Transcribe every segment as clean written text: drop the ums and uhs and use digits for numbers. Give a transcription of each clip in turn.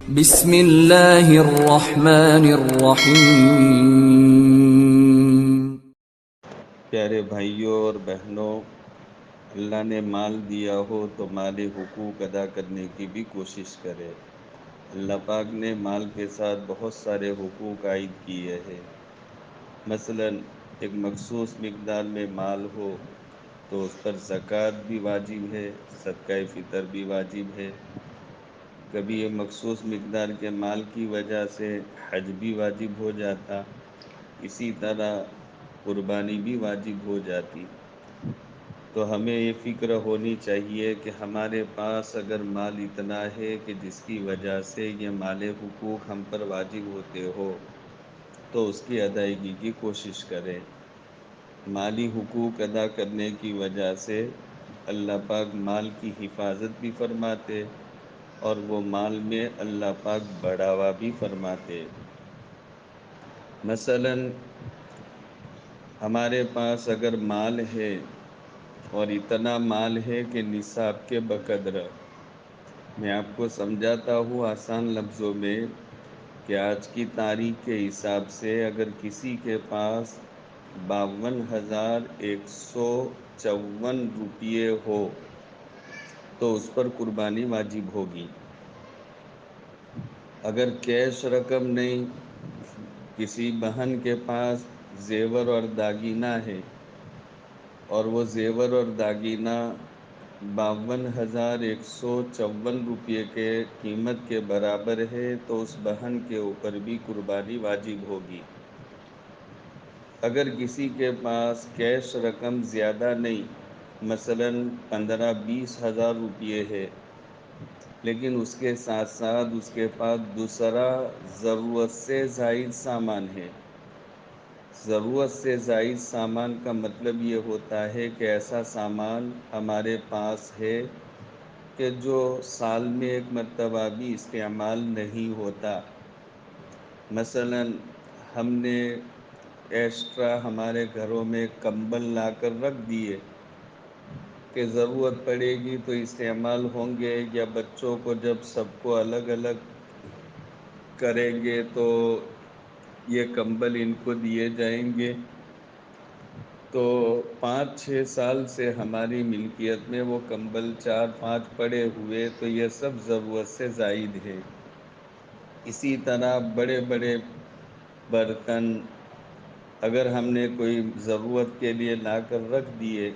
بسم اللہ الرحمن الرحیم۔ پیارے بھائیوں اور بہنوں، اللہ نے مال دیا ہو تو مال حقوق ادا کرنے کی بھی کوشش کرے۔ اللہ پاک نے مال کے ساتھ بہت سارے حقوق عائد کیے ہیں۔ مثلا ایک مخصوص مقدار میں مال ہو تو اس پر زکوٰۃ بھی واجب ہے، صدقہ فطر بھی واجب ہے۔ کبھی یہ مخصوص مقدار کے مال کی وجہ سے حج بھی واجب ہو جاتا، اسی طرح قربانی بھی واجب ہو جاتی۔ تو ہمیں یہ فکر ہونی چاہیے کہ ہمارے پاس اگر مال اتنا ہے کہ جس کی وجہ سے یہ مال حقوق ہم پر واجب ہوتے ہو تو اس کی ادائیگی کی کوشش کریں۔ مالی حقوق ادا کرنے کی وجہ سے اللہ پاک مال کی حفاظت بھی فرماتے اور وہ مال میں اللہ پاک بڑھاوا بھی فرماتے۔ مثلا ہمارے پاس اگر مال ہے اور اتنا مال ہے کہ نصاب کے بقدر، میں آپ کو سمجھاتا ہوں آسان لفظوں میں کہ آج کی تاریخ کے حساب سے اگر کسی کے پاس 52,154 روپیے ہو تو اس پر قربانی واجب ہوگی۔ اگر کیش رقم نہیں، کسی بہن کے پاس زیور اور داگینہ ہے اور وہ زیور اور داگینہ 52,154 روپے کے قیمت کے برابر ہے تو اس بہن کے اوپر بھی قربانی واجب ہوگی۔ اگر کسی کے پاس کیش رقم زیادہ نہیں، مثلا 15-20 ہزار روپے ہے، لیکن اس کے ساتھ ساتھ اس کے پاس دوسرا ضرورت سے زائد سامان ہے۔ ضرورت سے زائد سامان کا مطلب یہ ہوتا ہے کہ ایسا سامان ہمارے پاس ہے کہ جو سال میں ایک مرتبہ بھی استعمال نہیں ہوتا۔ مثلا ہم نے ایکسٹرا ہمارے گھروں میں کمبل لا کر رکھ دیے کہ ضرورت پڑے گی تو استعمال ہوں گے، یا بچوں کو جب سب کو الگ الگ کریں گے تو یہ کمبل ان کو دیے جائیں گے۔ تو 5-6 سال سے ہماری ملکیت میں وہ کمبل 4-5 پڑے ہوئے، تو یہ سب ضرورت سے زائد ہے۔ اسی طرح بڑے بڑے برتن اگر ہم نے کوئی ضرورت کے لیے لا کر رکھ دیے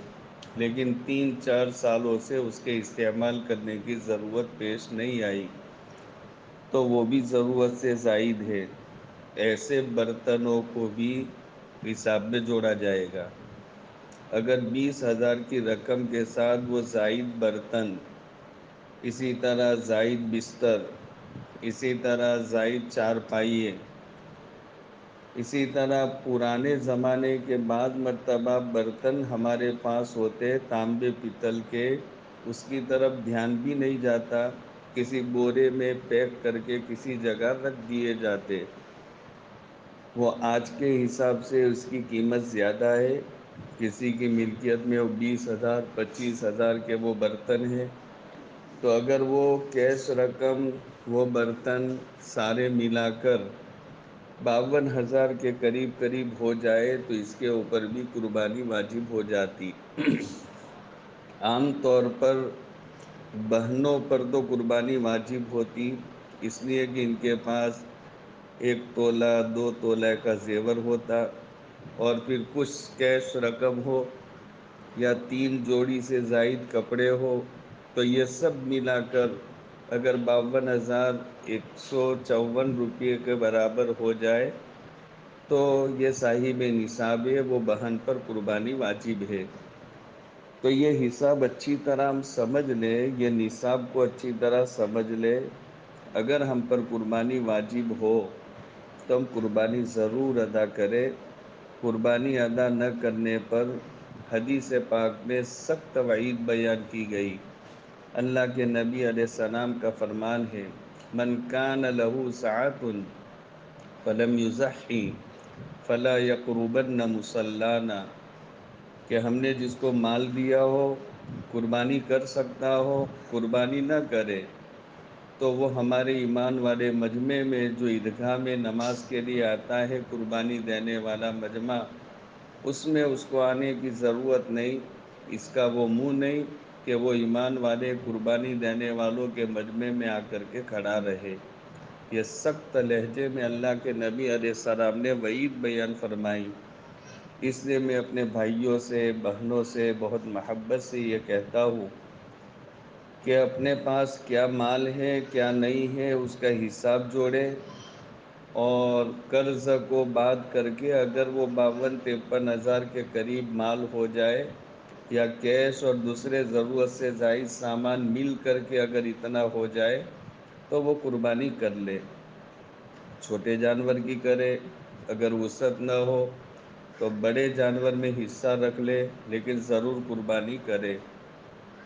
لیکن 3-4 سالوں سے اس کے استعمال کرنے کی ضرورت پیش نہیں آئی تو وہ بھی ضرورت سے زائد ہے۔ ایسے برتنوں کو بھی حساب میں جوڑا جائے گا۔ اگر 20,000 کی رقم کے ساتھ وہ زائد برتن، اسی طرح زائد بستر، اسی طرح زائد چارپائیے، اسی طرح پرانے زمانے کے بعد مرتبہ برتن ہمارے پاس ہوتے تانبے پیتل کے، اس کی طرف دھیان بھی نہیں جاتا، کسی بورے میں پیک کر کے کسی جگہ رکھ دیے جاتے۔ وہ آج کے حساب سے اس کی قیمت زیادہ ہے، کسی کی ملکیت میں وہ 20,000 25,000 کے وہ برتن ہیں، تو اگر وہ کیش رقم وہ برتن سارے ملا کر 52,000 کے قریب ہو جائے تو اس کے اوپر بھی قربانی واجب ہو جاتی۔ عام طور پر بہنوں پر تو قربانی واجب ہوتی، اس لیے کہ ان کے پاس 1 تولہ 2 تولہ کا زیور ہوتا اور پھر کچھ کیش رقم ہو یا 3 جوڑی سے زائد کپڑے ہو، تو یہ سب ملا کر اگر 52,154 روپے کے برابر ہو جائے تو یہ صاحب نصاب ہے، وہ بہن پر قربانی واجب ہے۔ تو یہ حساب اچھی طرح ہم سمجھ لیں، یہ نصاب کو اچھی طرح سمجھ لیں۔ اگر ہم پر قربانی واجب ہو تو ہم قربانی ضرور ادا کریں۔ قربانی ادا نہ کرنے پر حدیث پاک میں سخت وعید بیان کی گئی۔ اللہ کے نبی علیہ السلام کا فرمان ہے، من کان لہ سعۃ فلم یضحی فلا یقربن مصلانا، کہ ہم نے جس کو مال دیا ہو، قربانی کر سکتا ہو، قربانی نہ کرے۔ تو وہ ہمارے ایمان والے مجمع میں جو عیدگاہ میں نماز کے لیے آتا ہے قربانی دینے والا مجمع، اس میں اس کو آنے کی ضرورت نہیں، اس کا وہ منہ نہیں کہ وہ ایمان والے قربانی دینے والوں کے مجمع میں آ کر کے کھڑا رہے۔ یہ سخت لہجے میں اللہ کے نبی علیہ السلام نے وعید بیان فرمائی۔ اس لیے میں اپنے بھائیوں سے بہنوں سے بہت محبت سے یہ کہتا ہوں کہ اپنے پاس کیا مال ہے کیا نہیں ہے اس کا حساب جوڑے، اور قرض کو بات کر کے اگر وہ 52-53 ہزار کے قریب مال ہو جائے، یا کیش اور دوسرے ضرورت سے زائد سامان مل کر کے اگر اتنا ہو جائے تو وہ قربانی کر لے۔ چھوٹے جانور کی کرے، اگر وسعت نہ ہو تو بڑے جانور میں حصہ رکھ لے، لیکن ضرور قربانی کرے۔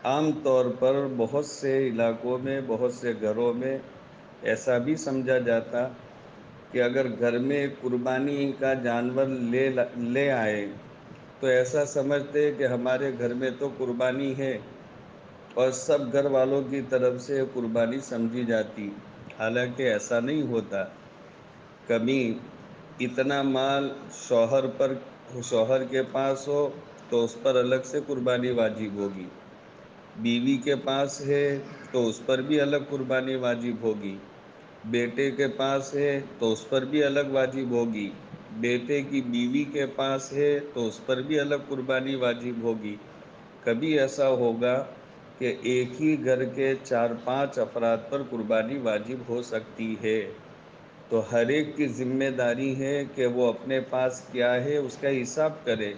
عام طور پر بہت سے علاقوں میں بہت سے گھروں میں ایسا بھی سمجھا جاتا کہ اگر گھر میں قربانی کا جانور لے آئے تو ایسا سمجھتے کہ ہمارے گھر میں تو قربانی ہے، اور سب گھر والوں کی طرف سے قربانی سمجھی جاتی، حالانکہ ایسا نہیں ہوتا۔ کبھی اتنا مال شوہر کے پاس ہو تو اس پر الگ سے قربانی واجب ہوگی، بیوی کے پاس ہے تو اس پر بھی الگ قربانی واجب ہوگی، بیٹے کے پاس ہے تو اس پر بھی الگ واجب ہوگی، بیٹے کی بیوی کے پاس ہے تو اس پر بھی الگ قربانی واجب ہوگی۔ کبھی ایسا ہوگا کہ ایک ہی گھر کے 4-5 افراد پر قربانی واجب ہو سکتی ہے۔ تو ہر ایک کی ذمہ داری ہے کہ وہ اپنے پاس کیا ہے اس کا حساب کرے،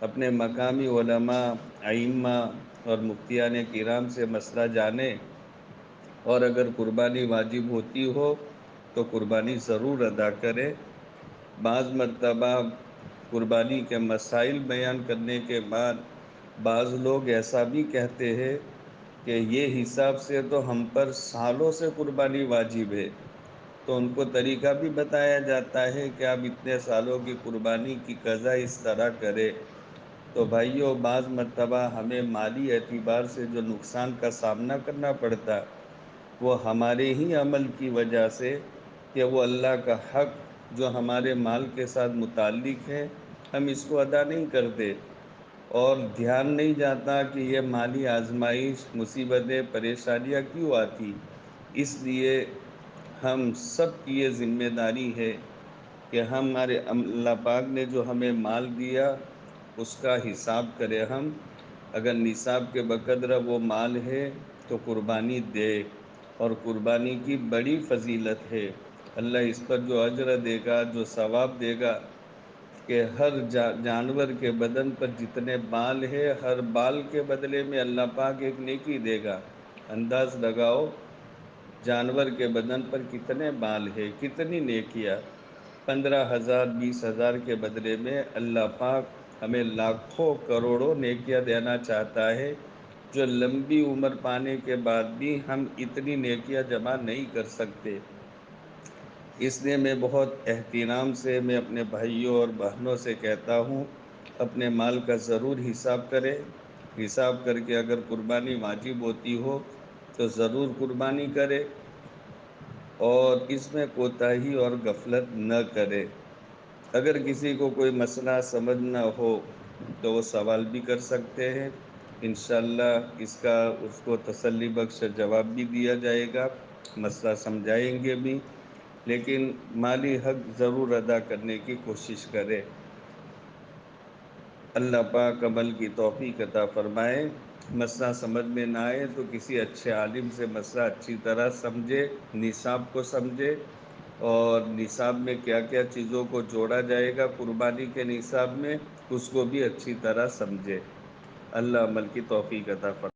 اپنے مقامی علماء، ائمہ اور مفتیان کرام سے مسئلہ جانے، اور اگر قربانی واجب ہوتی ہو تو قربانی ضرور ادا کرے۔ بعض مرتبہ قربانی کے مسائل بیان کرنے کے بعد بعض لوگ ایسا بھی کہتے ہیں کہ یہ حساب سے تو ہم پر سالوں سے قربانی واجب ہے، تو ان کو طریقہ بھی بتایا جاتا ہے کہ آپ اتنے سالوں کی قربانی کی قضا اس طرح کرے۔ تو بھائیوں، بعض مرتبہ ہمیں مالی اعتبار سے جو نقصان کا سامنا کرنا پڑتا وہ ہمارے ہی عمل کی وجہ سے، کہ وہ اللہ کا حق جو ہمارے مال کے ساتھ متعلق ہے ہم اس کو ادا نہیں کرتے، اور دھیان نہیں جاتا کہ یہ مالی آزمائش مصیبتیں پریشانیاں کیوں آتی۔ اس لیے ہم سب کی یہ ذمہ داری ہے کہ ہمارے اللہ پاک نے جو ہمیں مال دیا اس کا حساب کرے ہم، اگر نصاب کے بقدر وہ مال ہے تو قربانی دے، اور قربانی کی بڑی فضیلت ہے۔ اللہ اس پر جو اجر دے گا، جو ثواب دے گا، کہ ہر جانور کے بدن پر جتنے بال ہے ہر بال کے بدلے میں اللہ پاک ایک نیکی دے گا۔ انداز لگاؤ جانور کے بدن پر کتنے بال ہے، کتنی نیکیاں۔ 15,000 20,000 کے بدلے میں اللہ پاک ہمیں لاکھوں کروڑوں نیکیاں دینا چاہتا ہے، جو لمبی عمر پانے کے بعد بھی ہم اتنی نیکیاں جمع نہیں کر سکتے۔ اس لیے میں بہت احترام سے میں اپنے بھائیوں اور بہنوں سے کہتا ہوں، اپنے مال کا ضرور حساب کرے، حساب کر کے اگر قربانی واجب ہوتی ہو تو ضرور قربانی کرے، اور اس میں کوتاہی اور غفلت نہ کرے۔ اگر کسی کو کوئی مسئلہ سمجھ نہ ہو تو وہ سوال بھی کر سکتے ہیں، انشاءاللہ اس کو تسلی بخش جواب بھی دیا جائے گا، مسئلہ سمجھائیں گے بھی، لیکن مالی حق ضرور ادا کرنے کی کوشش کرے۔ اللہ پاک عمل کی توفیق عطا فرمائے۔ مسئلہ سمجھ میں نہ آئے تو کسی اچھے عالم سے مسئلہ اچھی طرح سمجھے، نصاب کو سمجھے، اور نصاب میں کیا کیا چیزوں کو جوڑا جائے گا قربانی کے نصاب میں، اس کو بھی اچھی طرح سمجھے۔ اللہ عمل کی توفیق عطا فرمائے۔